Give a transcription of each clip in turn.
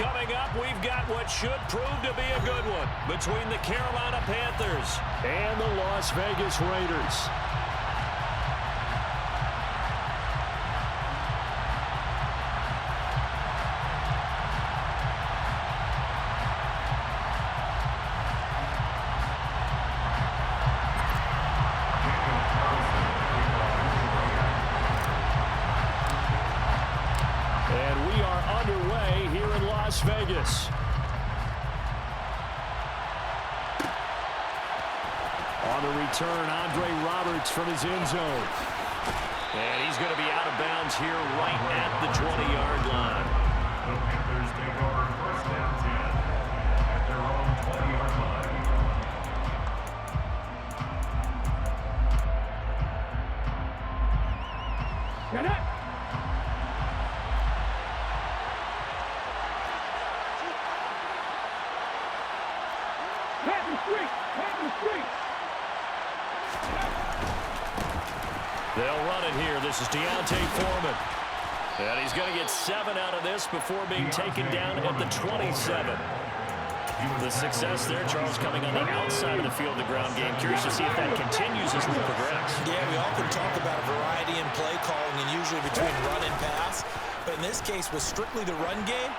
Coming up, we've got what should prove to be a good one between the Carolina Panthers and the Las Vegas Raiders. Vegas. On the return, Andre Roberts from his end zone. And he's going to be out of bounds here right at the 20-yard line. The Panthers take over first down 10 at their own 20-yard line. Get it! They'll run it here. This is Deontay Foreman. And he's going to get 7 out of this before being taken down at the 27. The success there, Charles, coming on the outside of the field, the ground game. Curious to see if that continues as we progress. Yeah, we often talk about a variety in play calling and usually between run and pass. But in this case, with strictly the run game,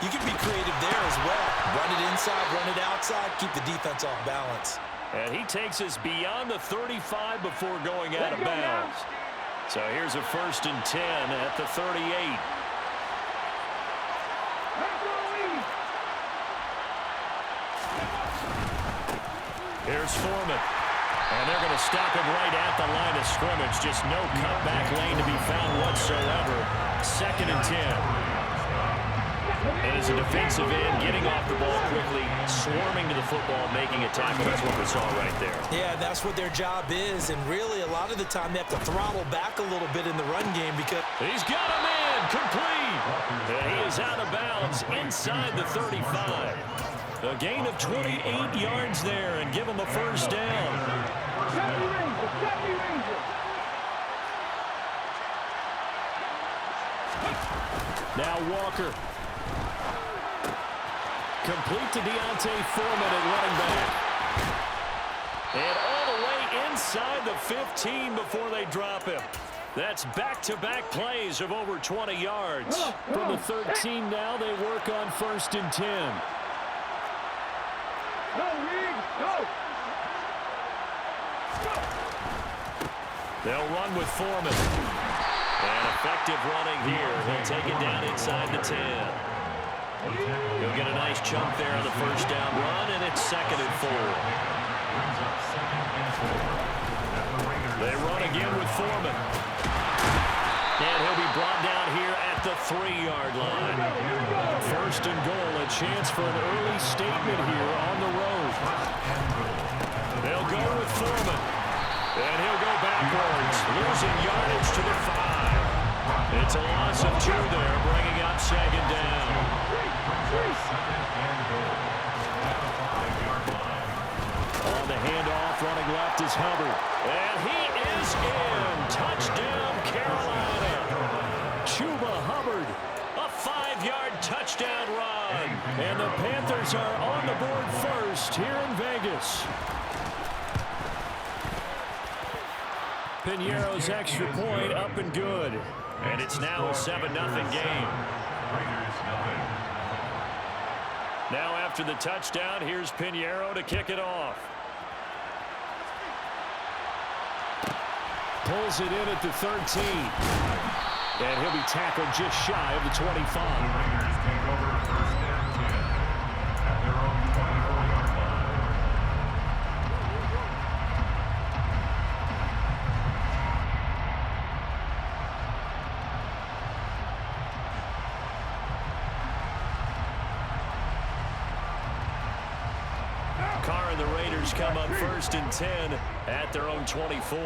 you can be creative there as well. Run it inside, run it outside, keep the defense off balance. And he takes us beyond the 35 before going out of bounds. So here's a 1st and 10 at the 38. Here's Foreman. And they're going to stop him right at the line of scrimmage. Just no cutback lane to be found whatsoever. 2nd and 10. And as a defensive end, getting off the ball quickly, swarming to the football, making a tackle. That's what we saw right there. Yeah, that's what their job is. And really, a lot of the time, they have to throttle back a little bit in the run game because... He's got him in, complete. And he is out of bounds inside the 35. A gain of 28 yards there and give him a first down. Now Walker. Complete to Deontay Foreman at running back. And all the way inside the 15 before they drop him. That's back-to-back plays of over 20 yards. From the 13 now, they work on 1st and 10. Go, Reed, go! They'll run with Foreman. And effective running here. He'll take it down inside the 10. He'll get a nice chunk there on the first down run, and it's 2nd and 4. They run again with Foreman. And he'll be brought down here at the 3-yard line. 1st and goal, a chance for an early statement here on the road. They'll go with Foreman. And he'll go backwards, losing yardage to the 5. It's a loss of 2 there, bringing up 2nd down. On the handoff, running left is Hubbard. And he is in. Touchdown, Carolina. Chuba Hubbard. A 5-yard touchdown run. And the Panthers are on the board first here in Vegas. Piñeiro's extra point up and good. And it's now a 7-0 game. Now after the touchdown, here's Piñeiro to kick it off. Pulls it in at the 13. And he'll be tackled just shy of the 25. The Raiders take over first down 10 at their own 24-yard line. Carr and the Raiders come up 1st and 10 at their own 24.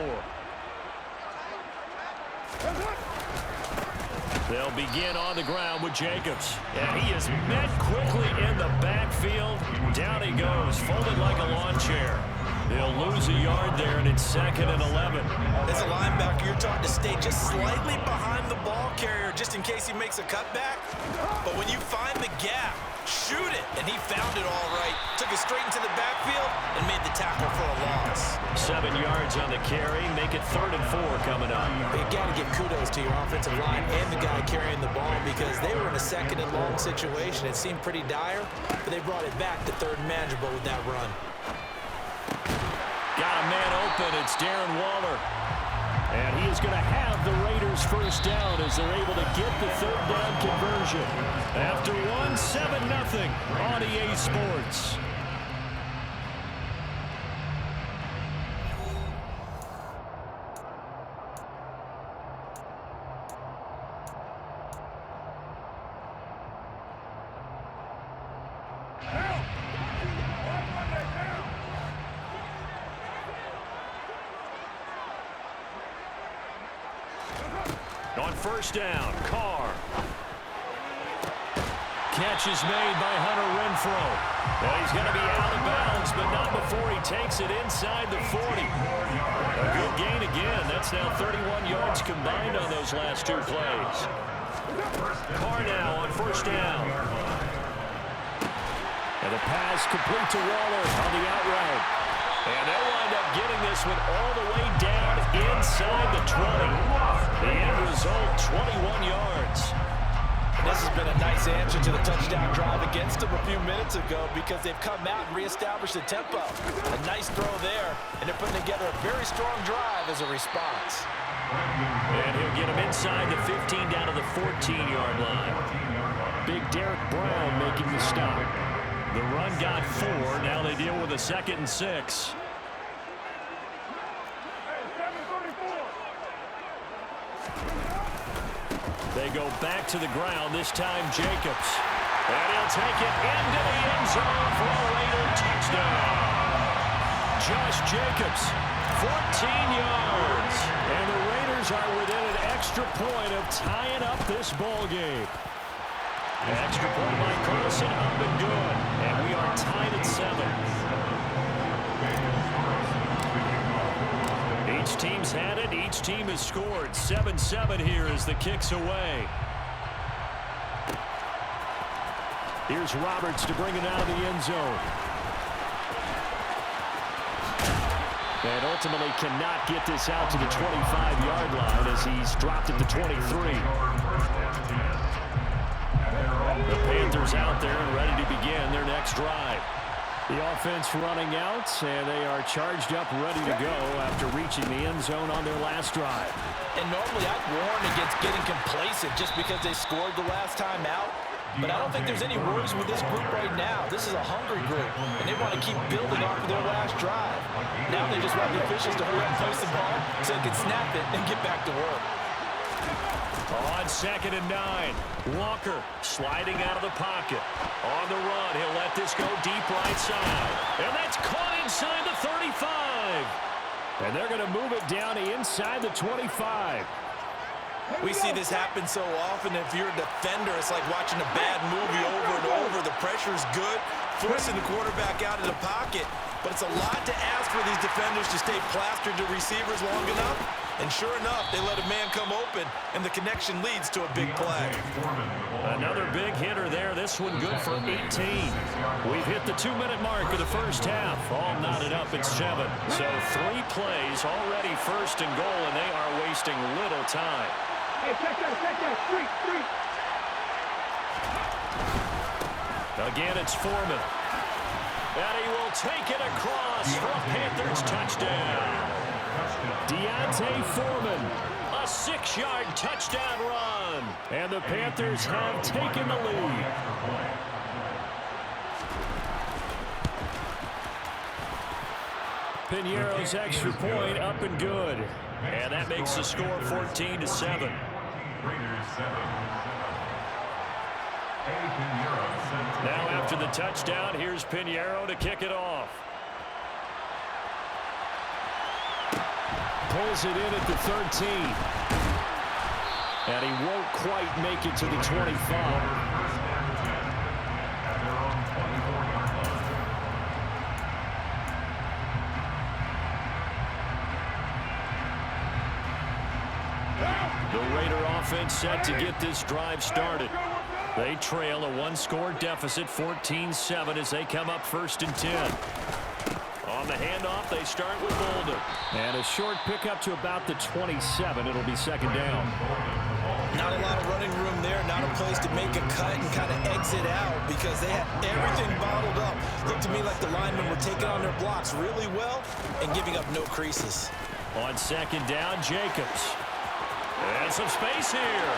They'll begin on the ground with Jacobs. And he is met quickly in the backfield. Down he goes, folded like a lawn chair. They'll lose a yard there, and it's 2nd and 11. As a linebacker, you're taught to stay just slightly behind the ball carrier just in case he makes a cutback. But when you find the gap, and he found it all right. Took it straight into the backfield and made the tackle for a loss. 7 yards on the carry. Make it 3rd and 4 coming up. You got to give kudos to your offensive line and the guy carrying the ball because they were in a 2nd and long situation. It seemed pretty dire, but they brought it back to 3rd and manageable with that run. Got a man open. It's Darren Waller. And he is going to have the Raiders first down as they're able to get the 3rd down conversion. After 7-0 on EA Sports. On first down, Carr. Catch is made by Hunter Renfrow. Well, he's going to be out of bounds, but not before he takes it inside the 40. A good gain again. That's now 31 yards combined on those last 2 plays. Carr now on first down. And the pass complete to Waller on the out route. And they'll wind up getting this one all the way down inside the 20. The end result, 21 yards. This has been a nice answer to the touchdown drive against them a few minutes ago because they've come out and reestablished the tempo. A nice throw there, and they're putting together a very strong drive as a response. And he'll get him inside the 15 down to the 14-yard line. Big Derek Brown making the stop. The run got 4. Now they deal with a 2nd and 6. They go back to the ground, this time Jacobs. And he'll take it into the end zone for a Raider touchdown. Josh Jacobs, 14 yards. And the Raiders are within an extra point of tying up this ball game. An extra point by Carlson, up and good. And we are tied at 7. Each team's had it. Each team has scored. 7-7 here as the kick's away. Here's Roberts to bring it out of the end zone. And ultimately cannot get this out to the 25-yard line as he's dropped at the 23. The Panthers out there and ready to begin their next drive. The offense running out, and they are charged up, ready to go after reaching the end zone on their last drive. And normally I'd warn against getting complacent just because they scored the last time out. But I don't think there's any worries with this group right now. This is a hungry group, and they want to keep building off of their last drive. Now they just want the officials to hurry up and place the ball so they can snap it and get back to work. On 2nd and 9, Walker sliding out of the pocket. On the run, he'll let this go deep right side. And that's caught inside the 35. And they're going to move it down inside the 25. We see this happen so often. If you're a defender, it's like watching a bad movie over and over. The pressure's good, forcing the quarterback out of the pocket. But it's a lot to ask for these defenders to stay plastered to receivers long enough. And sure enough, they let a man come open, and the connection leads to a big play. Another big hitter there. This one good for 18. We've hit the 2-minute mark of the first half. All knotted up at 7. So 3 plays already first and goal, and they are wasting little time. Hey, check that, street. Again, it's Foreman. And he will take it across for a Panthers touchdown. Deontay Foreman, a 6-yard touchdown run. And the Panthers have taken the lead. Piñeiro's extra point up and good. And that makes the score 14-7. Now after the touchdown, here's Piñeiro to kick it off. Pulls it in at the 13. And he won't quite make it to the 25. The Raider offense set to get this drive started. They trail a one-score deficit, 14-7, as they come up 1st and 10. On the handoff, they start with Bolden. And a short pickup to about the 27. It'll be 2nd down. Not a lot of running room there. Not a place to make a cut and kind of exit out because they had everything bottled up. Looked to me like the linemen were taking on their blocks really well and giving up no creases. On 2nd down, Jacobs. And some space here.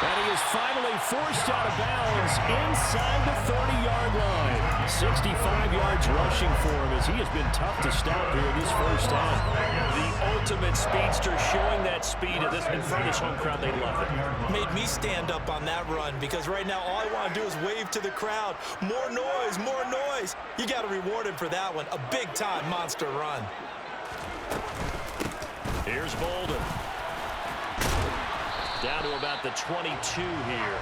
And he is finally forced out of bounds inside the 30-yard line. 65 yards rushing for him as he has been tough to stop here in this first half. The ultimate speedster, showing that speed in front of this home crowd. They love it. Made me stand up on that run because right now all I want to do is wave to the crowd. More noise, more noise. You got to reward him for that one. A big-time monster run. Here's Bolden. Down to about the 22 here.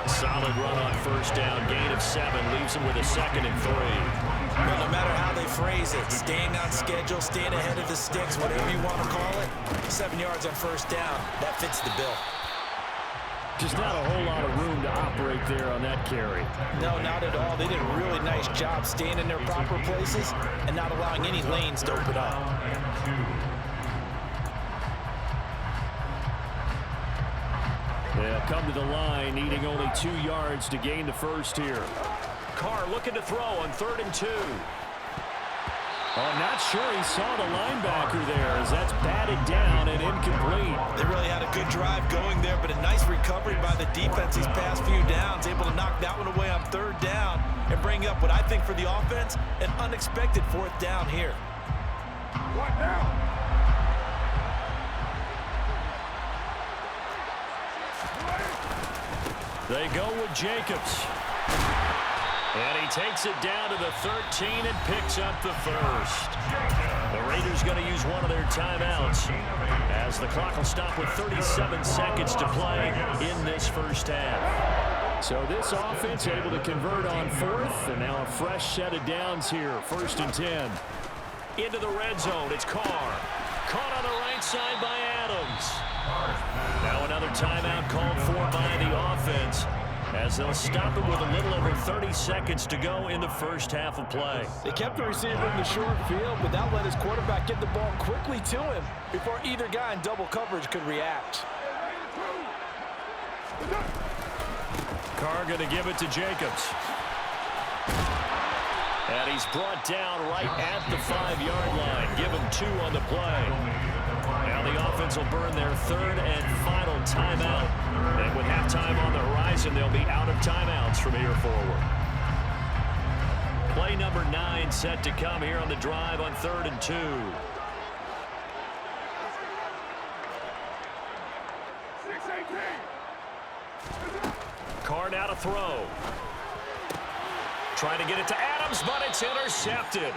A solid run on 1st down. Gain of 7 leaves him with a 2nd and 3. Well, no matter how they phrase it, staying on schedule, staying ahead of the sticks, whatever you want to call it, 7 yards on 1st down. That fits the bill. Just not a whole lot of room to operate there on that carry. No, not at all. They did a really nice job staying in their proper places and not allowing any lanes to open up. They'll come to the line, needing only 2 yards to gain the 1st here. Carr looking to throw on 3rd and 2. Oh, not sure he saw the linebacker there as that's batted down and incomplete. They really had a good drive going there, but a nice recovery by the defense these past few downs, able to knock that one away on 3rd down and bring up what I think for the offense, an unexpected 4th down here. What now? They go with Jacobs. And he takes it down to the 13 and picks up the 1st. The Raiders going to use one of their timeouts as the clock will stop with 37 seconds to play in this first half. So this offense able to convert on 4th, and now a fresh set of downs here, 1st and 10. Into the red zone, it's Carr. Caught on the right side by Adams. Now another timeout called for by the offense as they'll stop it with a little over 30 seconds to go in the first half of play. They kept the receiver in the short field, but that let his quarterback get the ball quickly to him before either guy in double coverage could react. Carr going to give it to Jacobs. And he's brought down right at the 5-yard line. Give him 2 on the play. Now the offense will burn their 3rd and final timeout. And with halftime on the horizon, they'll be out of timeouts from here forward. Play number 9 set to come here on the drive on 3rd and 2. Carr now to throw. Trying to get it to Adams, but it's intercepted.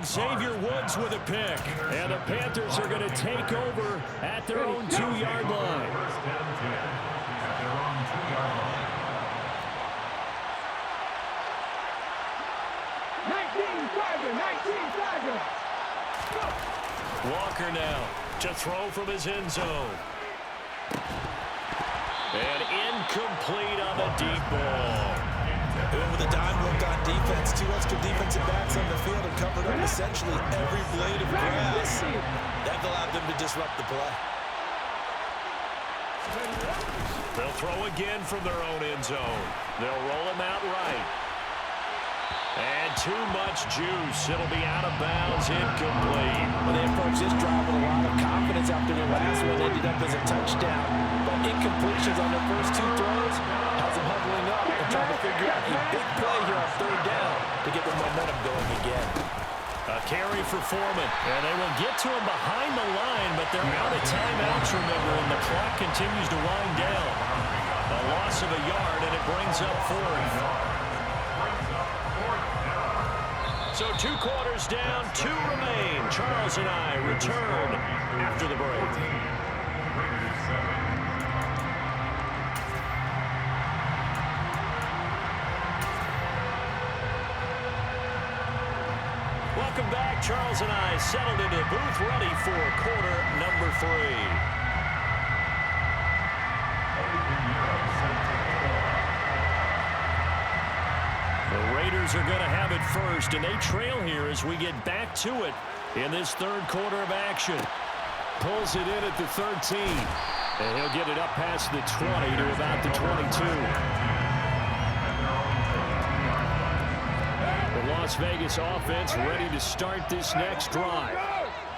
Xavier Woods with a pick. And the Panthers are going to take over at their own 2-yard line. First down 10 at their own 2-yard line. 19 Walker now to throw from his end zone. And incomplete on the deep ball. And with a dime look on defense, 2 extra defensive backs on the field and covered up essentially every blade of grass. That allowed them to disrupt the play. They'll throw again from their own end zone. They'll roll him out right. And too much juice. It'll be out of bounds, incomplete. Well, they approached this drive with a lot of confidence after their last one ended up as a touchdown. But incompletions on their first 2 throws has them huddling up and trying to figure out a big play here on 3rd down to get the momentum going again. A carry for Foreman. And they will get to him behind the line, but they're out of timeouts, remember, and the clock continues to wind down. A loss of a yard, and it brings up 4th. So 2 quarters down, 2 remain. Charles and I return after the break. Welcome back. Charles and I settled into the booth ready for quarter number 3. Falcons are going to have it first, and they trail here as we get back to it in this third quarter of action. Pulls it in at the 13. And he'll get it up past the 20 to about the 22. The Las Vegas offense ready to start this next drive.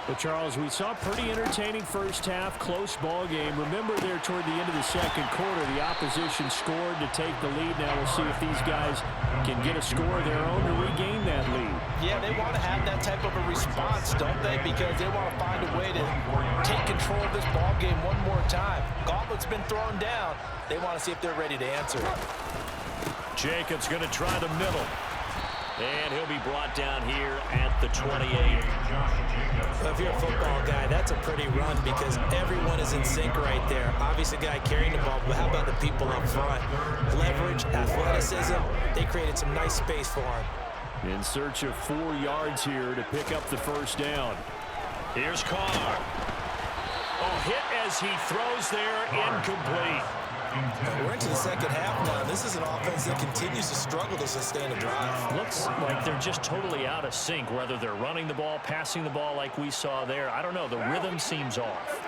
But, Charles, we saw a pretty entertaining first half, close ball game. Remember there toward the end of the second quarter, the opposition scored to take the lead. Now we'll see if these guys can get a score of their own to regain that lead. Yeah, they want to have that type of a response, don't they? Because they want to find a way to take control of this ball game one more time. Gauntlet's been thrown down. They want to see if they're ready to answer. Jacobs going to try the middle. And he'll be brought down here at the 28. Well, if you're a football guy, that's a pretty run because everyone is in sync right there. Obviously, the guy carrying the ball, but how about the people up front? Leverage, athleticism, they created some nice space for him. In search of 4 yards here to pick up the first down. Here's Carr. Oh, hit as he throws there, incomplete. We're into the second half now. This is an offense that continues to struggle to sustain a drive. Looks like they're just totally out of sync, whether they're running the ball, passing the ball like we saw there. I don't know. The rhythm seems off.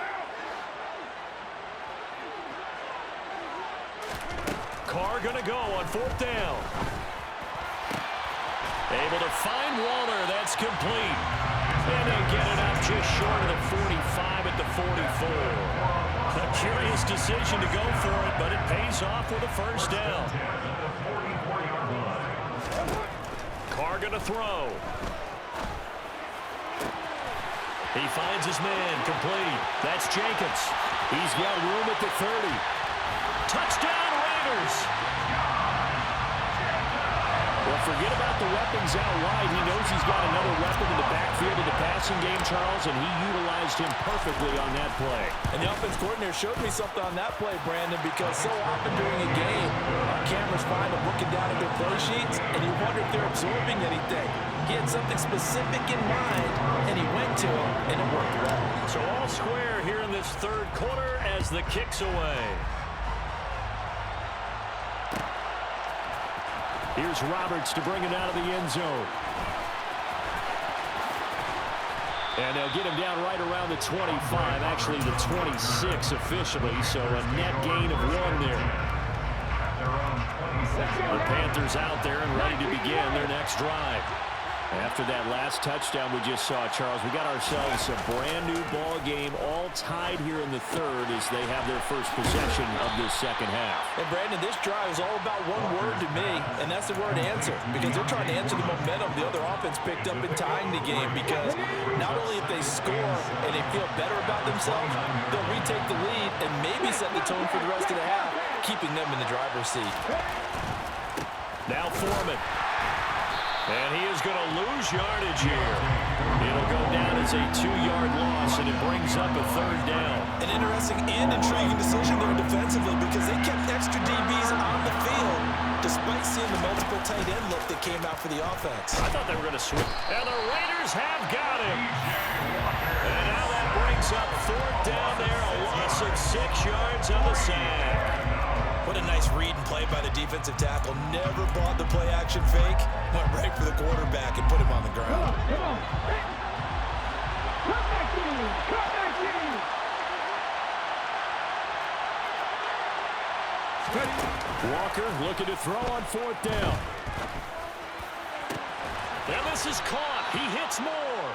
Carr going to go on 4th down. Able to find Waller. That's complete. And they get it up just short of the 45 at the 44. A curious decision to go for it, but it pays off with a first down. Carr going to throw. He finds his man, complete. That's Jacobs. He's got room at the 30. Touchdown, Raiders! Well, forget about the weapons out wide. He knows he's got another weapon in the backfield of the passing game, Charles, and he utilized him perfectly on that play. And the offense coordinator showed me something on that play, Brandon, because so often during a game, our cameras find them looking down at their play sheets, and you wonder if they're absorbing anything. He had something specific in mind, and he went to him, and it worked well. So all square here in this third quarter as the kick's away. Here's Roberts to bring it out of the end zone. And they'll get him down right around the 25, actually the 26 officially, so a net gain of 1 there. The Panthers out there and ready to begin their next drive. After that last touchdown we just saw, Charles, we got ourselves a brand-new ball game, all tied here in the third as they have their first possession of this second half. And, Brandon, this drive is all about one word to me, and that's the word answer, because they're trying to answer the momentum the other offense picked up in tying the game, because not only if they score and they feel better about themselves, they'll retake the lead and maybe set the tone for the rest of the half, keeping them in the driver's seat. Now Foreman. And he is going to lose yardage here. It'll go down as a 2-yard loss, and it brings up a 3rd down. An interesting and intriguing decision there defensively because they kept extra DBs on the field despite seeing the multiple tight end look that came out for the offense. I thought they were going to switch. And the Raiders have got him. And now that brings up 4th down there, a loss of 6 yards on the sack. What a nice read and play by the defensive tackle. Never bought the play-action fake. Went right for the quarterback and put him on the ground. Walker looking to throw on 4th down. And this is caught. He hits more.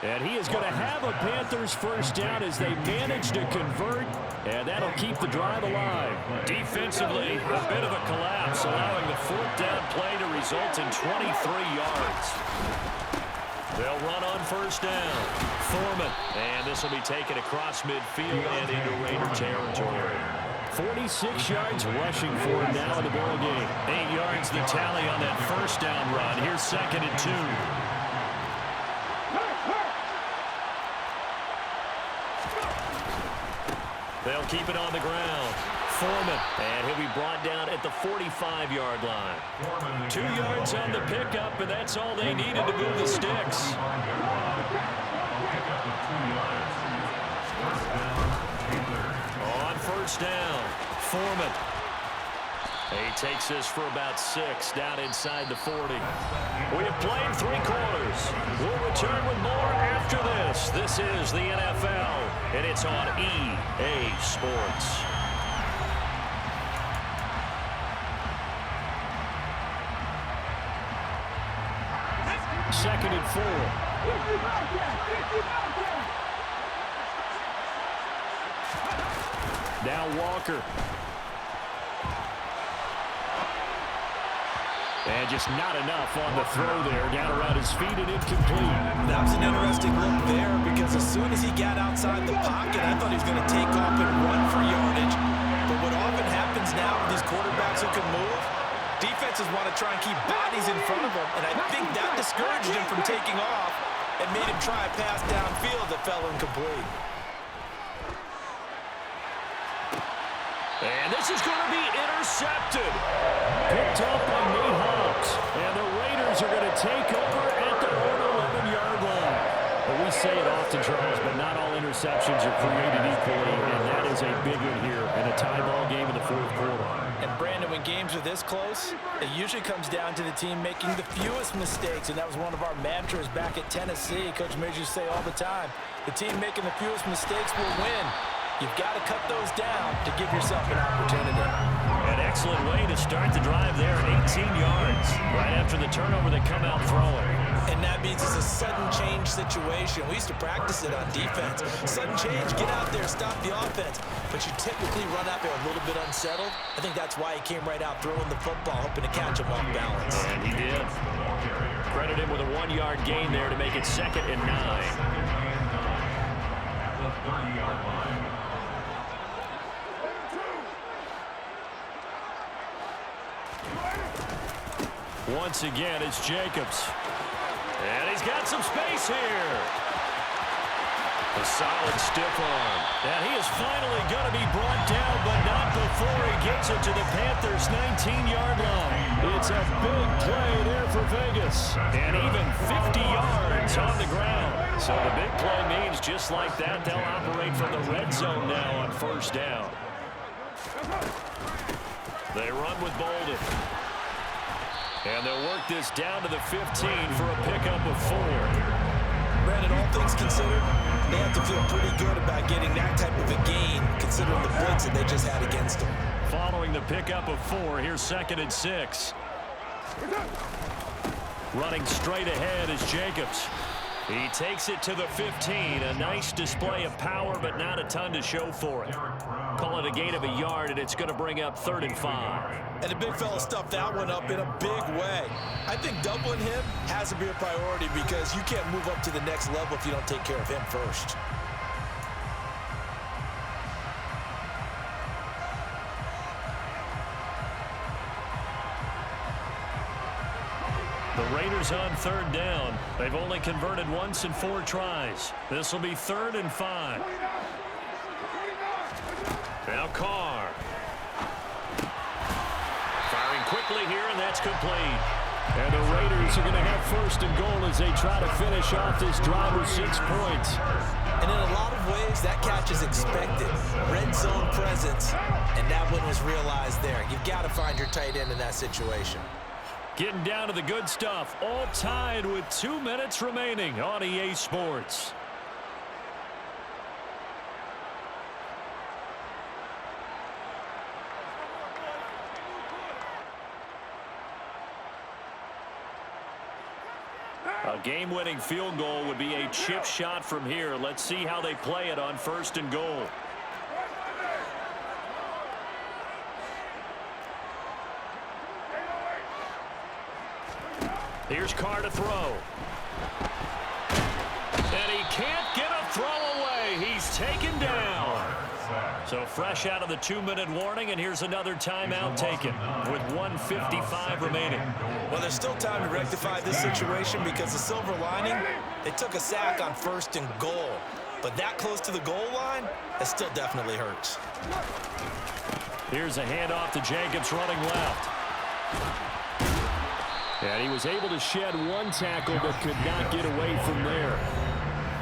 And he is going to have a Panthers first down as they manage to convert, and that'll keep the drive alive. Defensively, a bit of a collapse, allowing the 4th down play to result in 23 yards. They'll run on first down. Foreman, and this will be taken across midfield and into Raider territory. 46 yards rushing for him now in the ball game. 8 yards the tally on that first down run. Here's 2nd and 2. They'll keep it on the ground. Foreman, and he'll be brought down at the 45-yard line. 2 yards on the pickup, and that's all they needed to move the sticks. On first down, Foreman. He takes this for about 6 down inside the 40. We have played 3 quarters. We'll return with more after this. This is the NFL, and it's on EA Sports. Second and 4. Now Walker. And just not enough on the throw there. Down around his feet and incomplete. That was an interesting look there because as soon as he got outside the pocket, I thought he was going to take off and run for yardage. But what often happens now with these quarterbacks who can move, defenses want to try and keep bodies in front of them. And I think that discouraged him from taking off and made him try a pass downfield that fell incomplete. And this is going to be intercepted. Picked up by Nate Hobbs. And the Raiders are going to take over at their own 11-yard line. But we say it often, Charles, but not all interceptions are created equally. And that is a big one here in a tie ball game in the 4th quarter. And Brandon, when games are this close, it usually comes down to the team making the fewest mistakes. And that was one of our mantras back at Tennessee. Coach Major say all the time, the team making the fewest mistakes will win. You've got to cut those down to give yourself an opportunity. An excellent way to start the drive there at 18 yards. Right after the turnover, they come out throwing. And that means it's a sudden change situation. We used to practice it on defense. Sudden change, get out there, stop the offense. But you typically run out there a little bit unsettled. I think that's why he came right out throwing the football, hoping to catch him off balance. And he did. Credit him with a 1-yard gain there to make it 2nd and 9. The 30-yard line. Once again, it's Jacobs. And he's got some space here. A solid stiff arm. And he is finally going to be brought down, but not before he gets it to the Panthers' 19-yard line. It's a big play there for Vegas. And even 50 yards on the ground. So the big play means just like that, they'll operate from the red zone now on 1st down. They run with Bolden. And they'll work this down to the 15 for a pickup of 4. Brandon, all things considered, they have to feel pretty good about getting that type of a gain, considering the blitz that they just had against them. Following the pickup of 4, here's 2nd and 6. Running straight ahead is Jacobs. He takes it to the 15. A nice display of power, but not a ton to show for it. Call it a gain of a yard, and it's going to bring up 3rd and 5. And the big fella stuffed that one up in a big way. I think doubling him has to be a priority because you can't move up to the next level if you don't take care of him first. The Raiders on 3rd down. They've only converted once in 4 tries. This will be 3rd and 5. Now Carr. Firing quickly here, and that's complete. And the Raiders are going to have 1st and goal as they try to finish off this drive with 6 points. And in a lot of ways, that catch is expected. Red zone presence, and that one was realized there. You've got to find your tight end in that situation. Getting down to the good stuff. All tied with 2 minutes remaining on EA Sports. A game-winning field goal would be a chip shot from here. Let's see how they play it on 1st and goal. Here's Carr to throw. And he can't get a throw away. He's taken down. So fresh out of the 2-minute warning, and here's another timeout taken with 1:55 remaining. Well, there's still time to rectify this situation because the silver lining, they took a sack on 1st and goal. But that close to the goal line, that still definitely hurts. Here's a handoff to Jacobs running left. And he was able to shed 1 tackle but could not get away from there.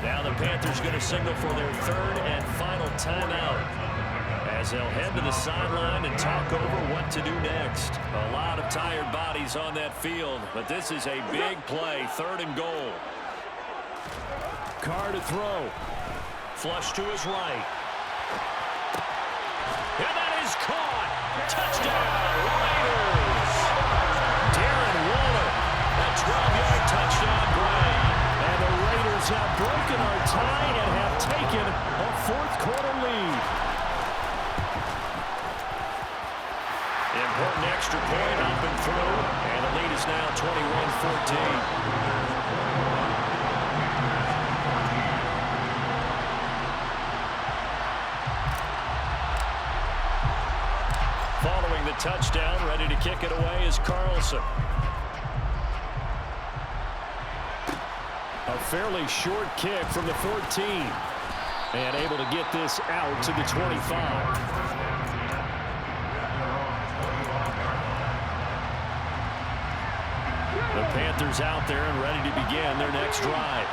Now the Panthers going to signal for their 3rd and final timeout As they'll head to the sideline and talk over what to do next. A lot of tired bodies on that field, but this is a big play, 3rd and goal. Carr to throw. Flush to his right. And that is caught. Touchdown, Raiders. Darren Waller, a 12-yard touchdown grab. And the Raiders have broken our tie and have taken a 4th quarter lead. Important extra point up and through, and the lead is now 21-14. Following the touchdown, ready to kick it away is Carlson. A fairly short kick from the 14. And able to get this out to the 25. The Panthers out there and ready to begin their next drive.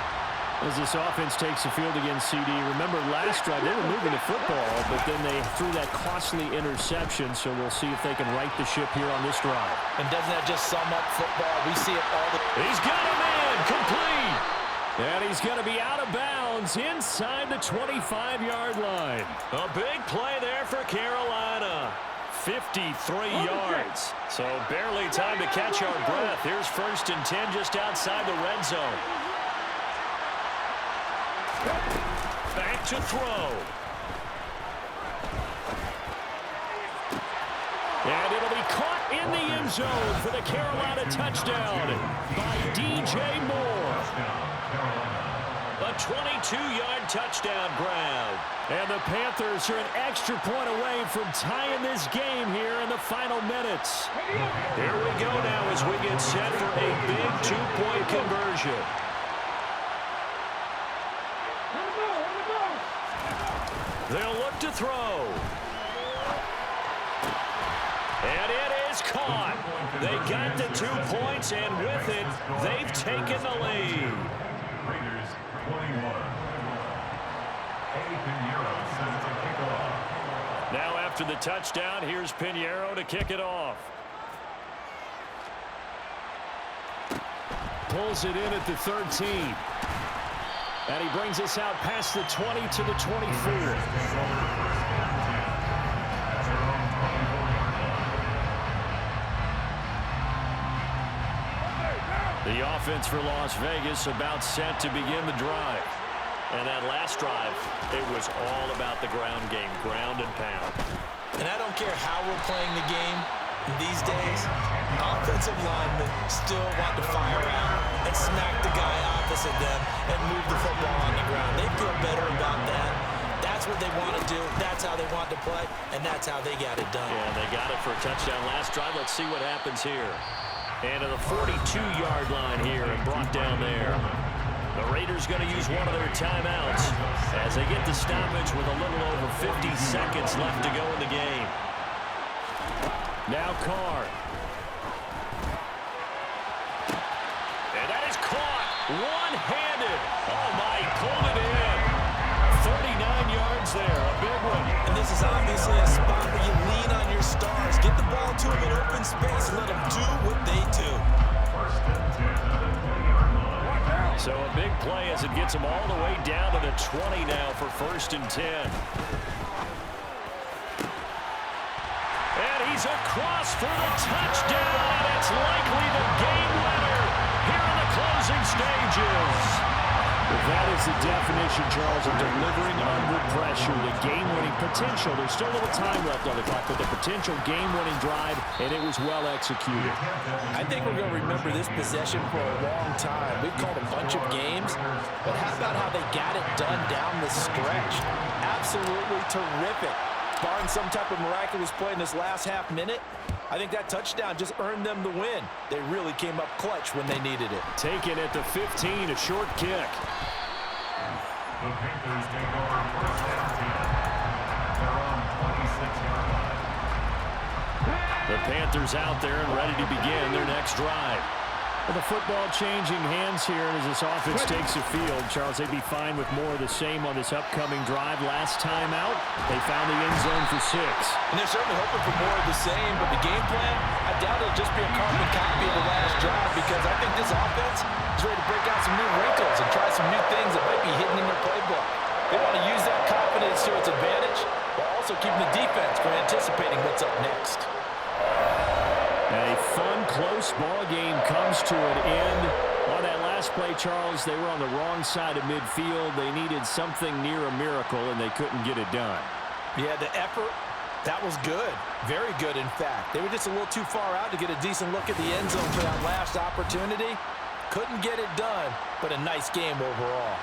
As this offense takes the field against CD, remember last drive they were moving the football, but then they threw that costly interception, so we'll see if they can right the ship here on this drive. And doesn't that just sum up football? We see it all the time. He's got him in, complete. And he's going to be out of bounds inside the 25-yard line. A big play there for Carolina. 53 yards. So barely time to catch our breath. Here's 1st and 10 just outside the red zone. Back to throw. And it'll be caught in the end zone for the Carolina touchdown by DJ Moore. A 22-yard touchdown grab. And the Panthers are an extra point away from tying this game here in the final minutes. Here we go now as we get set for a big 2-point conversion. They'll look to throw. And it is caught. They got the 2 points, and with it, they've taken the lead. Raiders 21. Pinheiro sends the kickoff. Now after the touchdown, here's Pinheiro to kick it off. Pulls it in at the 13. And he brings us out past the 20 to the 24. The offense for Las Vegas about set to begin the drive. And that last drive, it was all about the ground game, ground and pound. And I don't care how we're playing the game these days, offensive linemen still want to fire out and smack the guy opposite them and move the football on the ground. They feel better about that. That's what they want to do. That's how they want to play, and that's how they got it done. Yeah, they got it for a touchdown last drive. Let's see what happens here. And to the 42-yard line here and brought down there. The Raiders going to use one of their timeouts as they get the stoppage with a little over 50 seconds left to go in the game. Now Carr. And that is caught one-handed. Oh, my, pulled it in. 39 yards there, a big one. And this is obviously a spot where you lean on your stars. Get the ball to them in open space. Let them do what they do. So a big play as it gets them all the way down to the 20 now for 1st and 10. And he's across for the touchdown, and it's likely the game winner here in the closing stages. That is the definition, Charles, of delivering under pressure. The game-winning potential. There's still a little time left on the clock, but the potential game-winning drive, and it was well executed. I think we're going to remember this possession for a long time. We've called a bunch of games, but how about how they got it done down the stretch? Absolutely terrific. Barring some type of miraculous play in this last half minute, I think that touchdown just earned them the win. They really came up clutch when they needed it. Taken at the 15, a short kick. The Panthers take over 1st and 10. They're on 26-yard line. The Panthers out there and ready to begin their next drive. Well, the football changing hands here as this offense takes the field. Charles, they'd be fine with more of the same on this upcoming drive. Last time out, they found the end zone for 6. And they're certainly hoping for more of the same, but the game plan, I doubt it'll just be a carbon copy of the last drive, because I think this offense is ready to break out some new wrinkles and try some new things that might be hidden in their playbook. They want to use that confidence to its advantage while also keeping the defense from anticipating what's up next. A fun, close ball game comes to an end. On that last play, Charles, they were on the wrong side of midfield. They needed something near a miracle, and they couldn't get it done. Yeah, the effort, that was good. Very good, in fact. They were just a little too far out to get a decent look at the end zone for that last opportunity. Couldn't get it done, but a nice game overall.